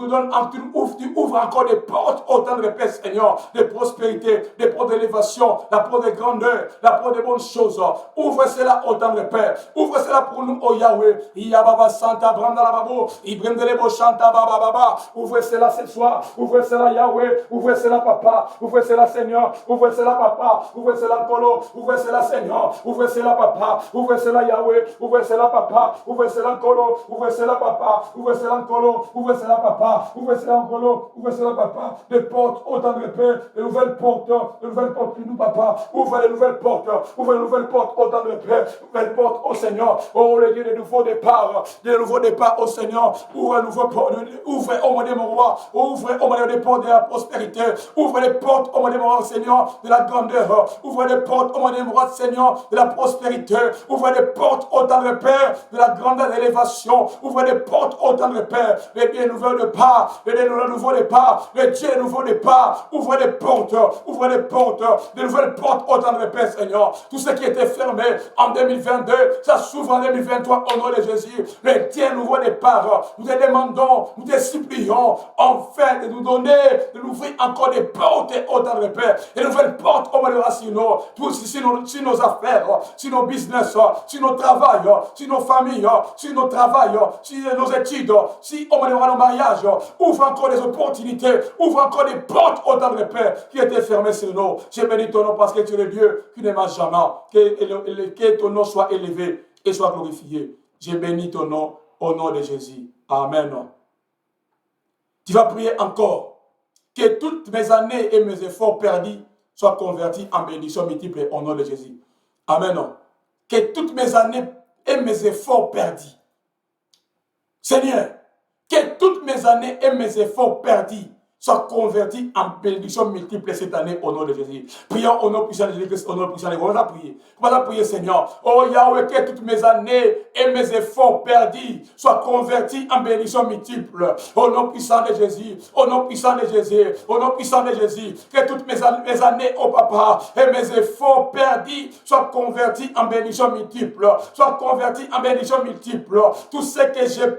ouvres encore des portes, autant de paix, Seigneur. Des prospérités, des portes d'élévation, la porte de grandeur, la porte de bonnes choses. Ouvre cela, autant de paix. Ouvre cela pour nous, oh Yahweh. Yababa Santa, Branda la Babo, Ibrem de Lebo Chanta, Baba Baba. Ouvre cela cette soir. Ouvrez cela, Yahweh. Ouvrez cela, Papa. Ouvrez cela, Seigneur. Ouvrez cela, Papa. Ouvrez cela, Colo. Ouvrez cela, Seigneur. Ouvrez cela, Papa. Ouvrez cela, Yahweh. Ouvrez cela, Papa. Ouvrez cela, Colo. Ouvrez cela, Papa. Ouvrez cela, Colo. Ouvrez cela, Papa. Ouvrez cela, Colo. Ouvrez cela, Papa. Des portes, autant de paix. De nouvelles portes pour nous, Papa. Ouvrez les nouvelles portes. Ouvrez les nouvelles portes, autant de paix. Nouvelles portes, au Seigneur. Oh, le Dieu des nouveaux départs. Des nouveaux départs, au Seigneur. Ouvrez un nouveau port. Ouvrez, oh mon Dieu, mon roi. Ouvrez, oh mon Dieu, les portes de la prospérité. Ouvrez les portes, oh mon Dieu, mon roi, Seigneur, de la grandeur. Ouvrez les portes, oh mon Dieu, mon roi, Seigneur, de la prospérité. Ouvrez les portes, oh tendre Père, de la grandeur de l'élévation. Ouvrez les portes, oh tendre Père, les biens nouveaux départs, les nouveaux départs, les dieux nouveaux départs. Ouvrez les portes, de nouvelles portes, oh tendre Père, Seigneur. Tout ce qui était fermé en 2022, ça s'ouvre en 2023 au nom de Jésus. Les dieux nouveaux départs, nous te demandons, nous te supplions, enfin de nous donner, de nous ouvrir encore des portes, oh tendre Père, des nouvelles portes, oh mon Dieu, sur nos affaires, sur nos business, sur nos travails, sur nos familles, sur nos travails, sur nos études, si oh mon Dieu, nos mariages, ouvre encore des opportunités, ouvre encore des portes, oh tendre Père, qui étaient fermées sur nous. Je bénis ton nom parce que tu es le Dieu qui ne mange jamais. Que ton nom soit élevé et soit glorifié. Je bénis ton nom au nom de Jésus. Amen. Tu vas prier encore. Que toutes mes années et mes efforts perdus soient convertis en bénédictions multiples au nom de Jésus. Amen. Que toutes mes années et mes efforts perdus, Seigneur, que toutes mes années et mes efforts perdus soient convertis en bénédictions multiples cette année au nom de Jésus. Prions au nom puissant de Jésus-Christ, au nom puissant de Jésus. On va prier. On va prier, Seigneur. Oh Yahweh, que toutes mes années et mes efforts perdus soient convertis en bénédictions multiples. Au nom puissant de Jésus. Au nom puissant de Jésus. Au nom puissant de Jésus. Que toutes mes années, oh Papa, et mes efforts perdus soient convertis en bénédictions multiples. Soient convertis en bénédictions multiples. Tout ce que j'ai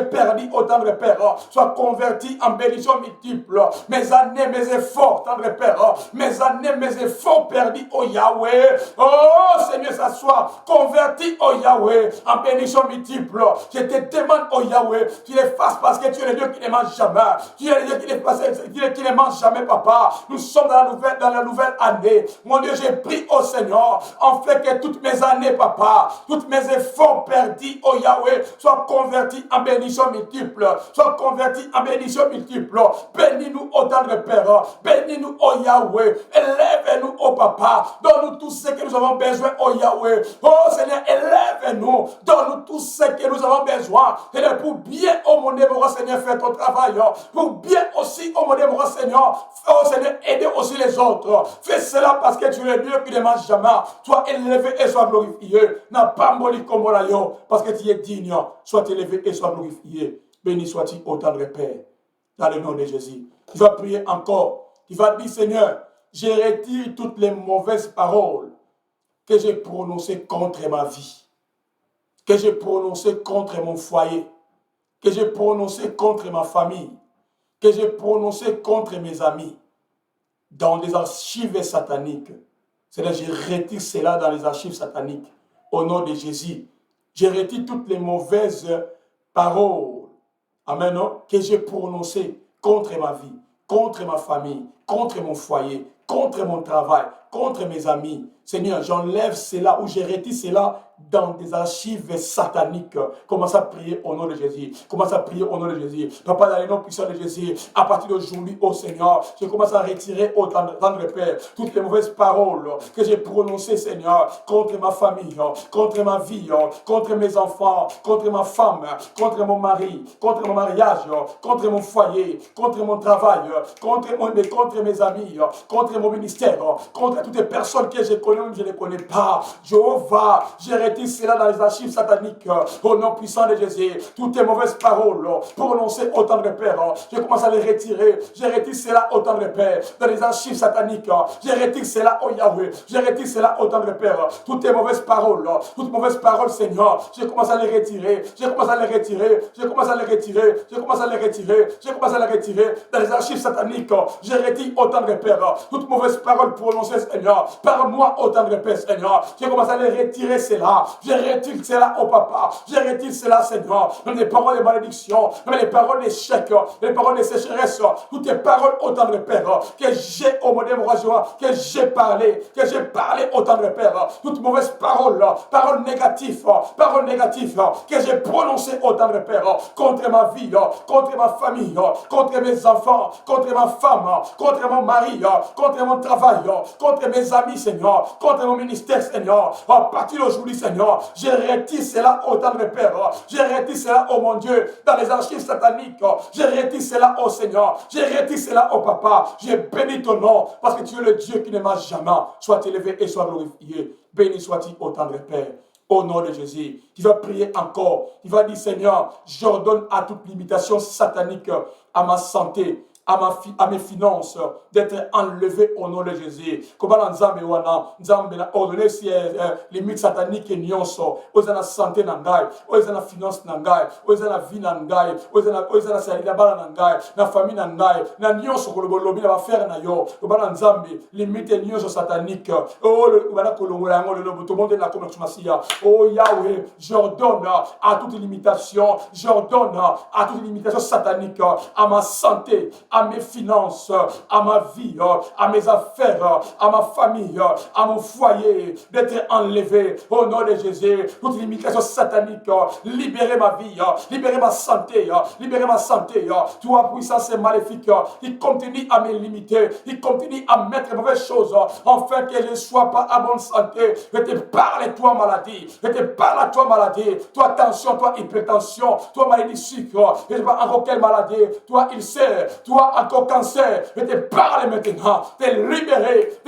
perdu, au temps de Père, soit converti en bénédiction multiple. Mes années, mes efforts, tendre Père, mes années, mes efforts perdus, oh Yahweh. Oh Seigneur, ça soit converti, oh Yahweh, en bénédiction multiple. Je te demande, oh Yahweh, tu les fasses parce que tu es le Dieu qui ne mange jamais. Tu es le Dieu qui ne mange jamais, Papa. Nous sommes dans la nouvelle année. Mon Dieu, j'ai pris, oh Seigneur, en fait que toutes mes années, Papa, toutes mes efforts perdus, oh Yahweh, soient convertis en bénédiction multiple. Soient convertis en bénédiction multiple. Bénis-nous, oh tendre Père. Bénis-nous, oh Yahweh. Élève-nous, oh Papa. Donne-nous tout ce que nous avons besoin, oh Yahweh. Oh Seigneur, élève-nous. Donne-nous tout ce que nous avons besoin. Seigneur, pour bien, oh mon Dieu, mon Seigneur, faire ton travail. Pour bien aussi, oh mon Dieu, mon Seigneur. Oh Seigneur, aider aussi les autres. Fais cela parce que tu es le Dieu qui ne mange jamais. Sois élevé et sois glorifié. N'a pas moli comme parce que tu es digne. Sois élevé et sois glorifié. Béni sois-tu, ô tendre Père. Dans le nom de Jésus. Tu vas prier encore. Tu vas dire, Seigneur, je retire toutes les mauvaises paroles que j'ai prononcées contre ma vie, que j'ai prononcées contre mon foyer, que j'ai prononcées contre ma famille, que j'ai prononcées contre mes amis, dans les archives sataniques. C'est-à-dire, je retire cela dans les archives sataniques. Au nom de Jésus, je retire toutes les mauvaises paroles, amen, non, que j'ai prononcées contre ma vie, contre ma famille, contre mon foyer, contre mon travail, contre mes amis. Seigneur, j'enlève cela ou je retire cela dans des archives sataniques. Commence à prier au nom de Jésus. Commence à prier au nom de Jésus. Papa, dans le nom puissant de Jésus, à partir d'aujourd'hui, oh Seigneur, je commence à retirer au tendre Père toutes les mauvaises paroles que j'ai prononcées, Seigneur, contre ma famille, contre ma vie, contre mes enfants, contre ma femme, contre mon mari, contre mon mariage, contre mon foyer, contre mon travail, contre mes amis, contre mon ministère, contre toutes les personnes que je connais ou je ne connais pas. Jéhovah, je retire cela dans les archives sataniques. Au nom puissant de Jésus, toutes les mauvaises paroles prononcées au temps de Père, je commence à les retirer. Je retire cela au temps de Père dans les archives sataniques. Je retire cela au Yahweh. Je retire cela au temps de Père. Toutes les mauvaises paroles, Seigneur, je commence à les retirer. Je commence à les retirer. Je commence à les retirer. Je commence à les retirer. Je commence à les retirer dans les archives sataniques. Je retire au temps de Père toutes mauvaises paroles prononcées, Seigneur, par moi, au tendre Père, Seigneur. Je commence à les retirer cela. Je retire cela au papa. Je retire cela, Seigneur. Même les paroles de malédiction, même les paroles d'échec, les paroles de sécheresse, toutes les paroles au tendre Père, que j'ai au modèle que j'ai parlé au tendre Père. Toutes mauvaises paroles, paroles négatives, que j'ai prononcées au tendre Père, contre ma vie, contre ma famille, contre mes enfants, contre ma femme, contre mon mari, contre mon travail, contre mes amis, Seigneur, contre mon ministère, Seigneur. À partir d'aujourd'hui, Seigneur, je retire cela au tendre Père. Je retire cela, oh mon Dieu, dans les archives sataniques. Je retire cela, oh Seigneur. Je retire cela, oh Papa. Je bénis ton nom, parce que tu es le Dieu qui ne m'a jamais. Sois élevé et sois glorifié. Béni sois-tu, ô tendre Père. Au nom de Jésus, tu vas prier encore. Tu vas dire, Seigneur, j'ordonne à toute limitation satanique à ma santé, à mes finances, d'être enlevé au nom de Jésus. Comment Nzambe wana, Nzambe na ordonné si limite satanique et nyonso, ozana santé nangai, ozana finance nangai, ozana vie nangai, ozana salida bala nangai, na famille nangai, na nyonso kolobolobi na affaire na yo. Comment Nzambe limite nyonso satanique. Oh le bala kolongola ngo le lobo to monde na komatumasiya. Oh Yahweh, j'ordonne à toute limitation, j'ordonne à toute limitation satanique à ma santé, à mes finances, à ma vie, à mes affaires, à ma famille, à mon foyer, d'être enlevé au nom de Jésus. Toute limitation satanique, libérez ma vie, libérez ma santé, libérez ma santé. Toi, puissance maléfique, il continue à me limiter, il continue à mettre de mauvaises choses, afin que je ne sois pas à bonne santé. Je te parle, toi, maladie, je te parle à toi, maladie, toi, tension, toi, hypertension, toi, maladie sucre, je ne sais pas encore quelle maladie, toi, ulcère, toi, encore cancer, je te parle maintenant, de libérer,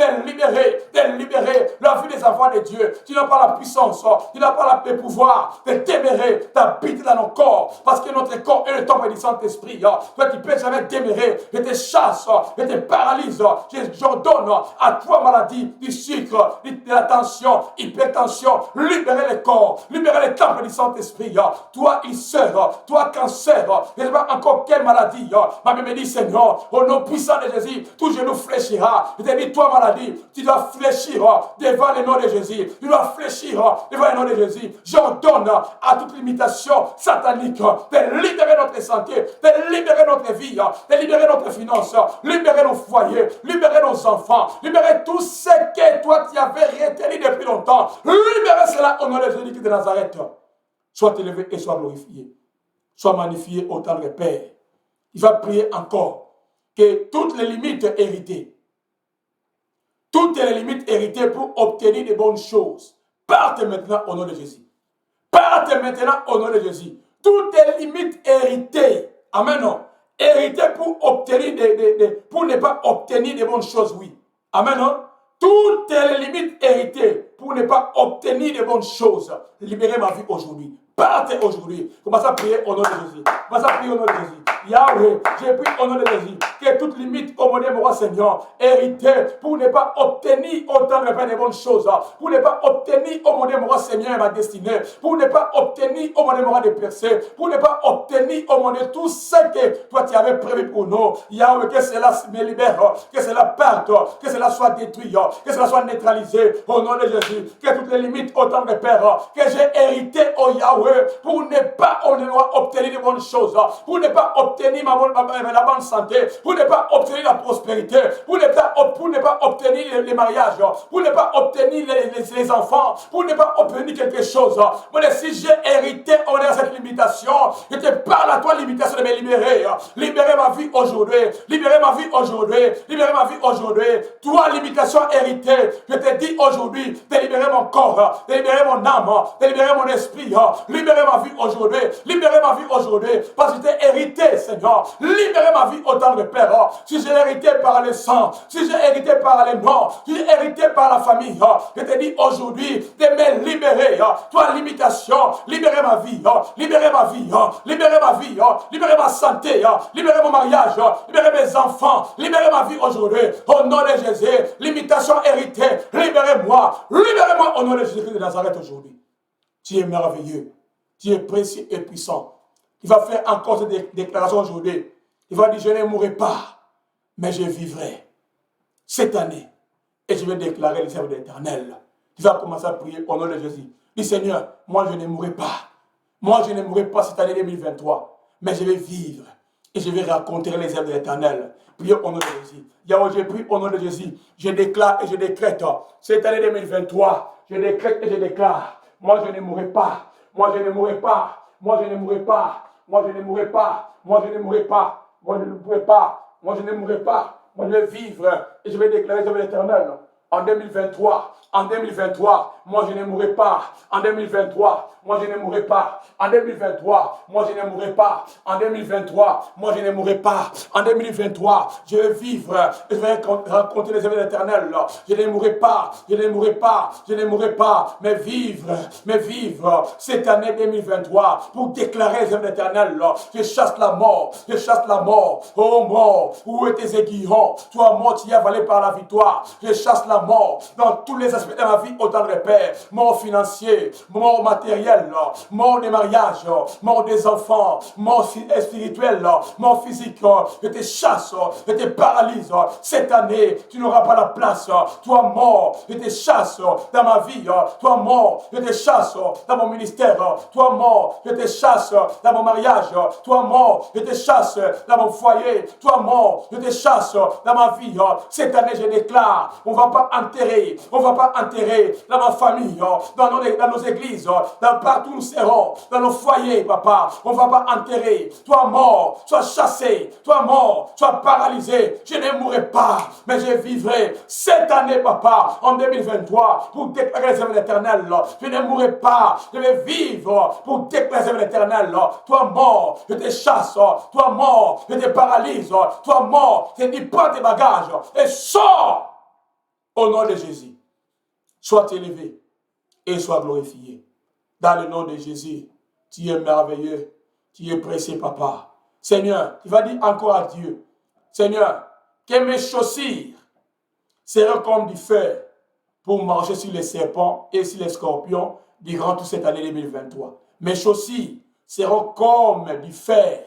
la vie des enfants de Dieu. Tu n'as pas la puissance, tu n'as pas le pouvoir de démérer, d'habiter dans nos corps, parce que notre corps est le temple du Saint-Esprit. Toi, tu ne peux jamais démérer, je te chasse, je te paralyse, j'ordonne à toi, maladie, du sucre, de la tension, hypertension, libérer le corps, libérer le temple du Saint-Esprit. Toi, ulcère, toi, cancer, je ne sais pas encore quelle maladie, ma Bible me dit, Seigneur, au nom puissant de Jésus, tout genou fléchira. Je te dis, toi, maladie, tu dois fléchir devant le nom de Jésus. Tu dois fléchir devant le nom de Jésus. J'ordonne à toute limitation satanique de libérer notre santé, de libérer notre vie, de libérer notre finance, libérer nos foyers, libérer nos enfants, libérer tout ce que toi, tu avais retenu depuis longtemps. Libérer cela au nom de Jésus de Nazareth. Sois élevé et sois glorifié. Sois magnifié au temps de Père. Il va prier encore que toutes les limites héritées, pour obtenir de bonnes choses, partent maintenant au nom de Jésus. Partent maintenant au nom de Jésus. Toutes les limites héritées, amen, non, héritées pour obtenir pour ne pas obtenir de bonnes choses, oui. Amen, non. Toutes les limites héritées pour ne pas obtenir de bonnes choses. Libérez ma vie aujourd'hui. Partez aujourd'hui. Commencez à prier au nom de Jésus. Commencez à prier au nom de Jésus. Yahweh, j'ai pris au nom de Jésus que toute limite au mon roi Seigneur, héritée pour ne pas obtenir autant de bonnes choses, pour ne pas obtenir au mon roi Seigneur ma destinée, pour ne pas obtenir au mon roi de percées, pour ne pas obtenir au mon tout ce que toi tu avais prévu pour nous. Yahweh, que cela me libère, que cela parte, que cela soit détruit, que cela soit neutralisé au nom de Jésus, que toutes les limites autant de père que j'ai hérité au Yahweh pour ne pas obtenir de bonnes choses, pour ne pas obtenir la bonne santé, pour ne pas obtenir la prospérité, pour ne pas obtenir les mariages, pour ne pas obtenir les enfants, pour ne pas obtenir quelque chose. Mais si j'ai hérité de cette limitation, je te parle à toi, limitation, de me libérer. Libérer ma vie aujourd'hui. Libérer ma vie aujourd'hui. Libérer ma vie aujourd'hui. Toi, limitation héritée, je te dis aujourd'hui de libérer mon corps, de libérer mon âme, de libérer mon esprit. Libérer ma vie aujourd'hui. Libérer ma vie aujourd'hui. Parce que j'ai hérité, Seigneur. Libérer ma vie autant de Père. Si j'ai hérité par le sang, si j'ai hérité par les morts, si j'ai hérité par la famille, je te dis aujourd'hui de me libérer. Toi, limitation, libérer ma vie, libérer ma vie, libérer ma vie, libérer ma santé, libérer mon mariage, libérer mes enfants, libérer ma vie aujourd'hui. Au nom de Jésus, limitation héritée, libérez-moi au nom de Jésus de Nazareth aujourd'hui. Tu es merveilleux, tu es précieux et puissant. Il va faire encore cette déclaration aujourd'hui. Il va dire, je ne mourrai pas, mais je vivrai cette année et je vais déclarer les œuvres de l'Éternel. Tu vas commencer à prier au nom de Jésus. Dis Seigneur, moi je ne mourrai pas. Moi je ne mourrai pas cette année 2023, mais je vais vivre et je vais raconter les œuvres de l'Éternel. Priez au nom de Jésus. Yahweh, je prie au nom de Jésus. Je déclare et je décrète cette année 2023. Je décrète et je déclare. Moi je ne mourrai pas. Moi je ne mourrai pas. Moi je ne mourrai pas. Moi je ne mourrai pas. Moi je ne mourrai pas. Moi je ne mourrai pas. Moi je ne mourrai pas. Moi je vais vivre et je vais déclarer les œuvres de l'Éternel. En 2023, moi je ne mourrai pas. En 2023, moi je ne mourrai pas. En 2023, moi je ne mourrai pas. En 2023, moi je ne mourrai pas. En 2023, je vais vivre et je vais raconter les œuvres de l'Éternel. Je ne mourrai pas, je ne mourrai pas, je ne mourrai pas, mais vivre cette année 2023 pour déclarer les œuvres de l'Éternel. Je chasse la mort, je chasse la mort. Oh mort, où est tes aiguillons? Toi mort, tu y es avalé par la victoire. Je chasse la mort dans tous les aspects de ma vie, autant de repères. Mort financier, mort matériel, mort des mariages, mort des enfants, mort spirituelle, mort physique. Je te chasse, je te paralyse. Cette année, tu n'auras pas la place. Toi mort, je te chasse dans ma vie. Toi mort, je te chasse dans mon ministère. Toi mort, je te chasse dans mon mariage. Toi mort, je te chasse dans mon foyer. Toi mort, je te chasse dans ma vie. Cette année, je déclare, on ne va pas enterrer dans ma famille, dans nos églises, dans partout où nous serons, dans nos foyers, papa. On ne va pas enterrer. Toi mort, sois chassé. Toi mort, sois paralysé. Je ne mourrai pas, mais je vivrai cette année, papa, en 2023, pour déclarer les œuvres de l'Éternel. Je ne mourrai pas, je vais vivre pour déclarer les œuvres de l'Éternel. Toi mort, je te chasse. Toi mort, je te paralyse. Toi mort, je te dis prends tes bagages et sors. Au nom de Jésus, sois élevé et sois glorifié. Dans le nom de Jésus, tu es merveilleux, tu es précieux, papa. Seigneur, tu vas dire encore à Dieu, Seigneur, que mes chaussures seront comme du fer pour marcher sur les serpents et sur les scorpions durant toute cette année 2023. Mes chaussures seront comme du fer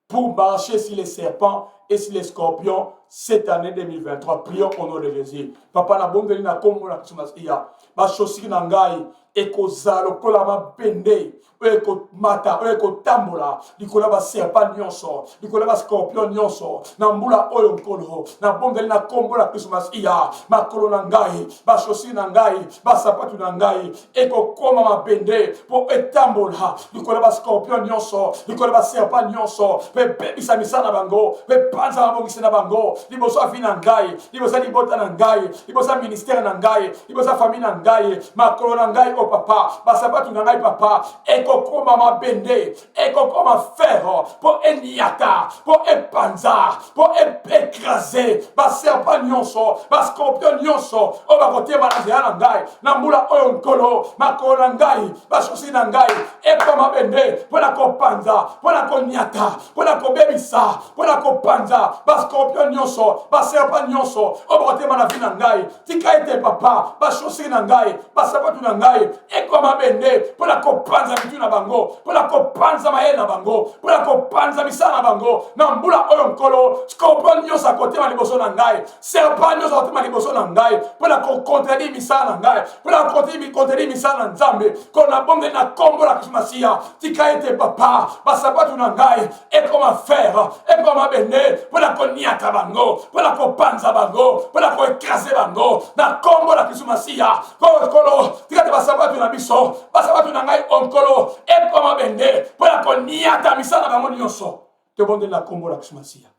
pour marcher sur les serpents et sur les scorpions cette année 2023. Prions au nom de Jésus. Papa na bombeli na kombo na kisumasiya. Ba chaussure na ngai ekozala lokola mabende oyo ekomata oyo ekotambola likolo ba serpent nyonso likolo ba scorpion nyonso na mbula oyo nkolo na bombeli na kombo na kisumasiya. Makolo na ngai ba chaussure na ngai ba sapatu na ngai ekokoma mabende po etambola likolo ba scorpion nyonso likolo ba serpent nyonso pe bebisa misana bango pe panza mabongisi na bango liboso afi na ngai liboso libota na ngai liboso ministère na ngai liboso famille na ngai makolo na ngai o papa basabatu na ngai papa ekokoma mabende ekokoma ferro po eniata po epanza po écraser baserpent nyonso bascorpion nyonso o bakotema na nzela na ngai na mbula oyo nkolo makolo na ngai bashosi na ngai ekoma mabende po na kopanza po na koniata po na kobebisa po na kopanza bascorpion nyonso baserpent nyonso o bakotema na vi na ngai tika ete papa bashosi na ngai basabatu na ngai ekoma mabende po na kopanza mitu na bango po na kopanza mayele na bango po na kopanza misala na bango na mbula oyo nkolo scorpion nyonso akotema liboso na ngai serpent nyonso akotema liboso na ngai po na kocontredire misala na ngai po na kocontredire misala na nzambe ko na bombe na kombo la Masiya tika ete papa basabatu na ngai ekoma fer ekoma mabende po na koniata bango po na kopanza bango po na koekrase bango na kombo la Masiya kolo tika ete basabatu na biso basabatu na ngai onkolo ekoma mabende po na koniata misala bango nyonso te bonde na kombo la Masiya.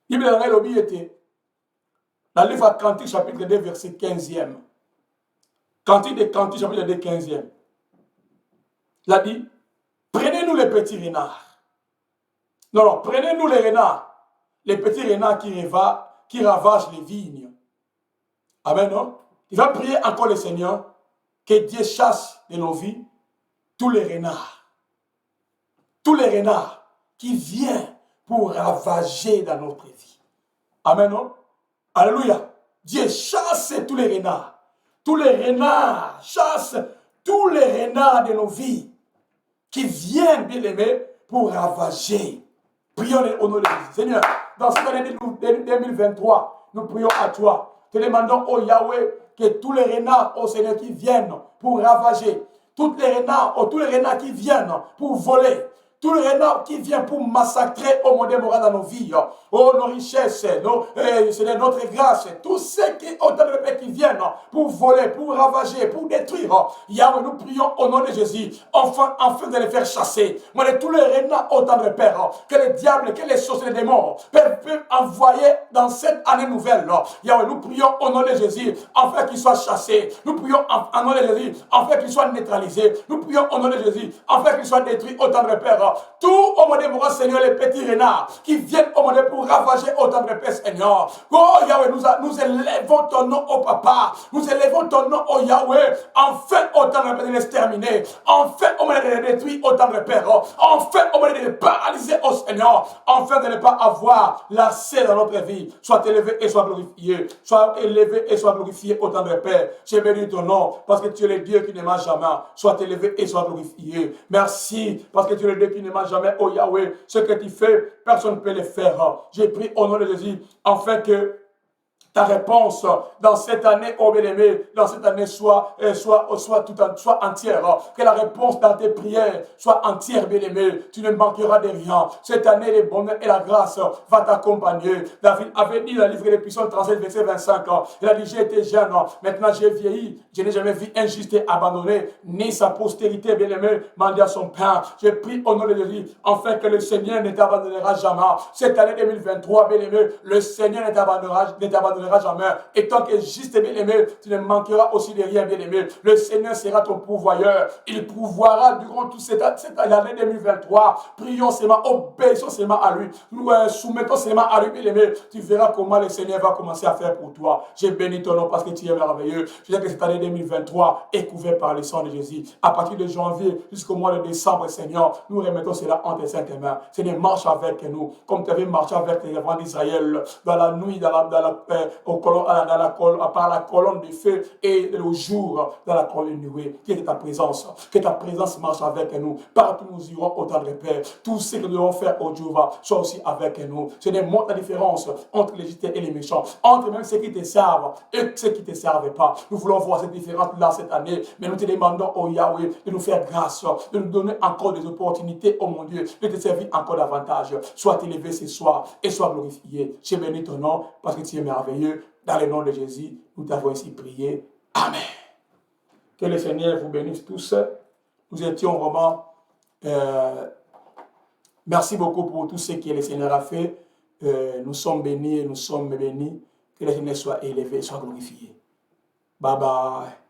Bible na ngai lobi ete dans le livre Cantique chapitre 2 verset 15e. Cantique de Cantique chapitre 2 15e. Il a dit, prenez-nous les petits renards. Non, prenez-nous les renards. Les petits renards qui ravagent les vignes. Amen, non? Il va prier encore le Seigneur que Dieu chasse de nos vies tous les renards. Tous les renards qui viennent pour ravager dans notre vie. Amen, non? Alléluia. Dieu chasse tous les renards. Tous les renards chassent tous les renards de nos vies qui viennent, bien aimés, pour ravager. Prions au nom de Jésus. Seigneur, dans cette année 2023, nous prions à toi. Te demandons, oh Yahweh, que tous les renards, oh Seigneur, qui viennent pour ravager, tous les renards qui viennent pour voler, tous les renards qui viennent pour massacrer au monde moral dans nos vies, oh nos richesses, Seigneur, notre grâce, tous ceux qui, autant de paix qui viennent pour voler, pour ravager, pour détruire, Yahweh, nous prions au nom de Jésus, enfin de les faire chasser. Moi, de tous les renards, autant de Père, que les diables, que les sorciers, les démons peuvent envoyer dans cette année nouvelle, Yahweh, nous prions au nom de Jésus, afin qu'ils soient chassés. Nous prions au nom de Jésus, afin qu'ils soient neutralisés. Nous prions au nom de Jésus, afin qu'ils soient détruits autant de Père. Tout au monde mon Seigneur, les petits renards qui viennent au monde pour ravager autant de paix, Seigneur. Oh Yahweh, nous élevons ton nom au Papa. Nous élevons ton nom au Yahweh. Enfin, autant de paix de les exterminer. Enfin, au monde de les détruire autant de Père. Enfin, au monde de les paralyser, au Seigneur. Enfin, de ne pas avoir l'accès dans notre vie. Sois élevé et sois glorifié. Sois élevé et sois glorifié autant de Père. J'ai béni ton nom parce que tu es le Dieu qui ne m'a jamais. Sois élevé et sois glorifié. Merci parce que tu es le Dieu qui ne m'a jamais, oh Yahweh, ce que tu fais, personne ne peut le faire. J'ai pris au nom de Jésus, afin que ta réponse dans cette année, oh bien-aimé, dans cette année soit entière. Que la réponse dans tes prières soit entière, bien-aimé. Tu ne manqueras de rien. Cette année, le bonheur et la grâce va t'accompagner. David avait dit dans le livre des Psaumes 37, verset 25. Il a dit, j'ai été jeune, maintenant j'ai vieilli. Je n'ai jamais vu injuste et abandonné, ni sa postérité, bien-aimé, mendier à son pain. J'ai pris au nom de Jésus, afin que le Seigneur ne t'abandonnera jamais. Cette année 2023, bien-aimé, le Seigneur ne t'abandonnera jamais. Et tant que juste bien-aimé, tu ne manqueras aussi de rien, bien-aimé. Le Seigneur sera ton pourvoyeur. Il pourvoira durant toute cette année 2023. Prions seulement, obéissons seulement à lui. Nous soumettons seulement à lui, bien-aimé. Tu verras comment le Seigneur va commencer à faire pour toi. J'ai béni ton nom parce que tu es merveilleux. Je sais que cette année 2023 est couverte par le sang de Jésus. À partir de janvier jusqu'au mois de décembre, Seigneur, nous remettons cela entre tes saintes mains. Seigneur, marche avec nous, comme tu avais marché avec les enfants d'Israël dans la nuit, par la colonne de feu et le jour dans la colonne de nuée. Qui est ta présence? Que ta présence marche avec nous. Partout nous irons autant de paix. Tout ce que nous devons faire au Jéhovah soit aussi avec nous. Ce n'est montre la différence entre les justes et les méchants, entre même ceux qui te servent et ceux qui ne te servent pas. Nous voulons voir cette différence-là cette année, mais nous te demandons, oh Yahweh, de nous faire grâce, de nous donner encore des opportunités, oh mon Dieu, de te servir encore davantage. Sois élevé ce soir et sois glorifié. J'ai béni ton nom parce que tu es merveilleux. Dans le nom de Jésus, nous t'avons ainsi prié. Amen. Que le Seigneur vous bénisse tous. Nous étions vraiment... merci beaucoup pour tout ce que le Seigneur a fait. Nous sommes bénis et nous sommes bénis. Que le Seigneur soit élevé, soit glorifié. Bye bye.